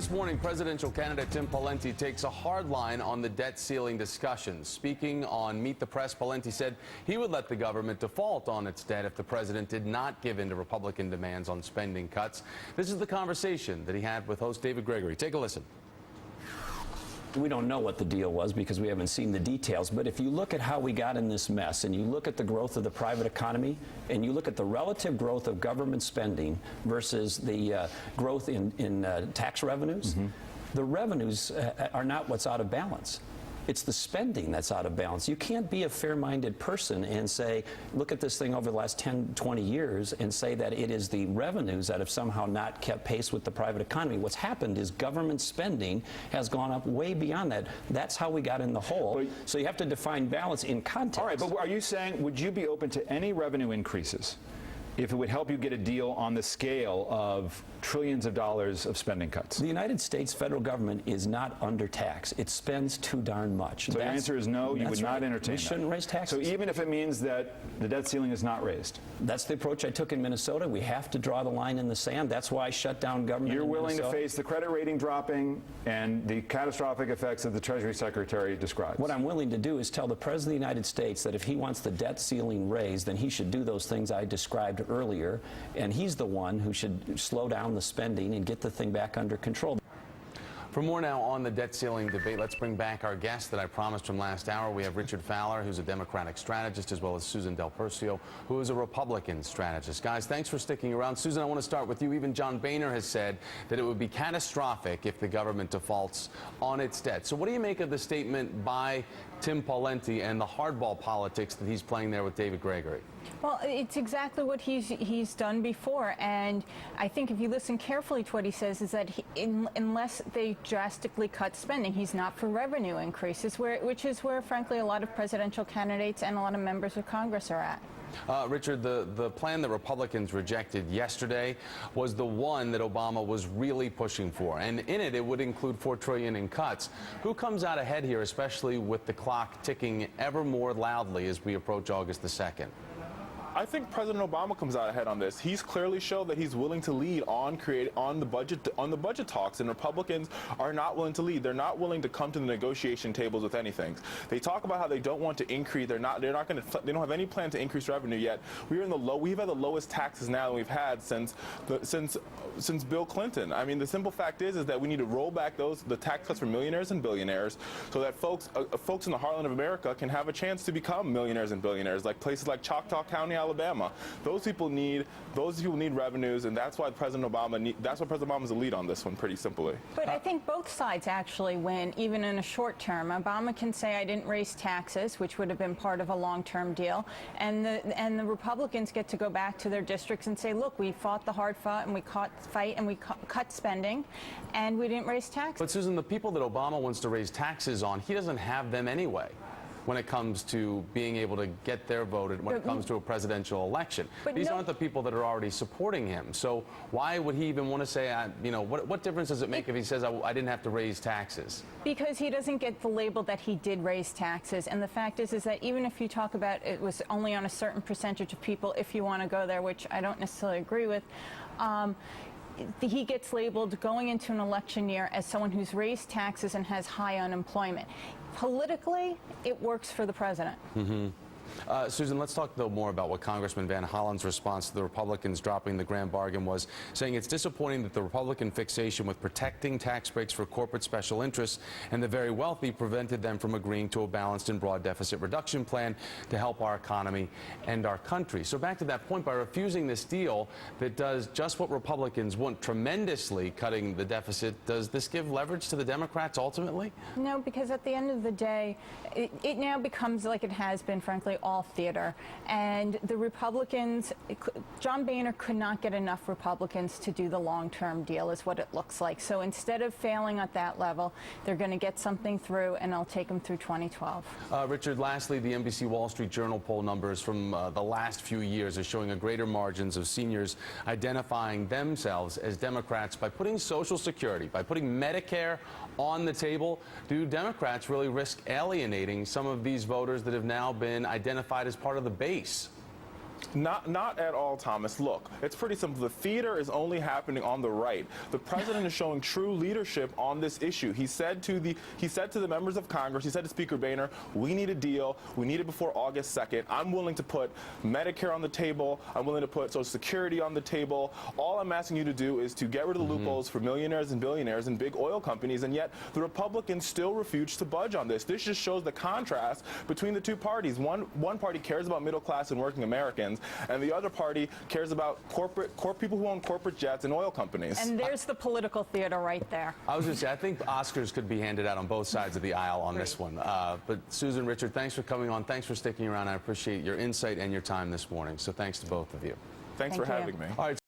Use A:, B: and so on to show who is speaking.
A: this morning, presidential candidate Tim Pawlenty takes a hard line on the debt ceiling discussions. Speaking on Meet the Press, Pawlenty said he would let the government default on its debt if the president did not give in to Republican demands on spending cuts. This is the conversation that he had with host David Gregory. Take a listen.
B: We don't know what the deal was because we haven't seen the details, but if you look at how we got in this mess and you look at the growth of the private economy and you look at the relative growth of government spending versus the growth in tax revenues, the revenues are not what's out of balance. It's the spending that's out of balance. You can't be a fair-minded person and say, look at this thing over the last 10, 20 years and say that it is the revenues that have somehow not kept pace with the private economy. What's happened is government spending has gone up way beyond that. That's how we got in the hole. So you have to define balance in context.
C: All right, but are you saying, would you be open to any revenue increases if it would help you get a deal on the scale of trillions of dollars of spending cuts?
B: The United States federal government is not under tax. It spends too darn much.
C: So the answer is no, you would not entertain
B: We shouldn't raise taxes.
C: So even if it means that the debt ceiling is not raised?
B: That's the approach I took in Minnesota. We have to draw the line in the sand. That's why I shut down government
C: You're
B: in
C: willing
B: Minnesota.
C: to face the credit rating dropping and the catastrophic effects that the Treasury Secretary describes?
B: What I'm willing to do is tell the President of the United States that if he wants the debt ceiling raised, then he should do those things I described earlier, and he's the one who should slow down the spending and get the thing back under control.
A: For more now on the debt ceiling debate, let's bring back our guest that I promised from last hour. We have Richard Fowler, who's a Democratic strategist, as well as Susan Del Percio, who is a Republican strategist. Guys, thanks for sticking around. Susan, I want to start with you. Even John Boehner has said that it would be catastrophic if the government defaults on its debt. So what do you make of the statement by Tim Pawlenty and the hardball politics that he's playing there with David Gregory?
D: Well, it's exactly what he's done before, and I think if you listen carefully to what he says is that unless they drastically cut spending, he's not for revenue increases, which is where, frankly, a lot of presidential candidates and a lot of members of Congress are at.
A: Richard, the plan that Republicans rejected yesterday was the one that Obama was really pushing for, and in it, it would include $4 trillion in cuts. Who comes out ahead here, especially with the clock ticking ever more loudly as we approach August the 2nd?
E: I think President Obama comes out ahead on this. He's clearly showed that he's willing to lead on the budget talks, and Republicans are not willing to lead. They're not willing to come to the negotiation tables with anything. They talk about how they don't want to increase. They don't have any plan to increase revenue yet. We've had the lowest taxes now than we've had since Bill Clinton. I mean, the simple fact is that we need to roll back the tax cuts for millionaires and billionaires, so that folks in the heartland of America can have a chance to become millionaires and billionaires, like places like Choctaw County, Alabama. Those people need revenues, and that's why President Obama's a lead on this one, pretty simply.
D: But I think both sides actually win, even in a short term. Obama can say, I didn't raise taxes, which would have been part of a long-term deal, and the Republicans get to go back to their districts and say, look, we fought the hard fight, and we cut spending, and we didn't raise taxes.
A: But Susan, the people that Obama wants to raise taxes on, he doesn't have them anyway when it comes to being able to get their vote when it comes to a presidential election. These aren't the people that are already supporting him. So why would he even want to say, what difference does it make if he says, I didn't have to raise taxes?
D: Because he doesn't get the label that he did raise taxes. And the fact is that even if you talk about it was only on a certain percentage of people, if you want to go there, which I don't necessarily agree with, he gets labeled going into an election year as someone who's raised taxes and has high unemployment. Politically, it works for the president.
A: Susan, let's talk, though, more about what Congressman Van Hollen's response to the Republicans dropping the grand bargain was, saying it's disappointing that the Republican fixation with protecting tax breaks for corporate special interests and the very wealthy prevented them from agreeing to a balanced and broad deficit reduction plan to help our economy and our country. So back to that point, by refusing this deal that does just what Republicans want, tremendously cutting the deficit, does this give leverage to the Democrats ultimately?
D: No, because at the end of the day, it now becomes like it has been, frankly, all theater. And the Republicans, John Boehner could not get enough Republicans to do the long-term deal, is what it looks like. So instead of failing at that level, they're going to get something through, and it'll take them through 2012.
A: Richard, lastly, the NBC Wall Street Journal poll numbers from the last few years are showing a greater margins of seniors identifying themselves as Democrats by putting Social Security, by putting Medicare on the table. Do Democrats really risk alienating some of these voters that have now been identified as part of the base?
E: Not at all, Thomas. Look, it's pretty simple. The theater is only happening on the right. The president is showing true leadership on this issue. He said to the members of Congress, he said to Speaker Boehner, we need a deal. We need it before August 2nd. I'm willing to put Medicare on the table. I'm willing to put Social Security on the table. All I'm asking you to do is to get rid of the loopholes for millionaires and billionaires and big oil companies, and yet the Republicans still refuse to budge on this. This just shows the contrast between the two parties. One party cares about middle class and working Americans, and the other party cares about people who own corporate jets and oil companies.
D: And there's the political theater right there.
A: I was going to say, I think Oscars could be handed out on both sides of the aisle on this one. But Susan, Richard, thanks for coming on. Thanks for sticking around. I appreciate your insight and your time this morning. So thanks to both of you.
E: Thanks for having me.
A: All right.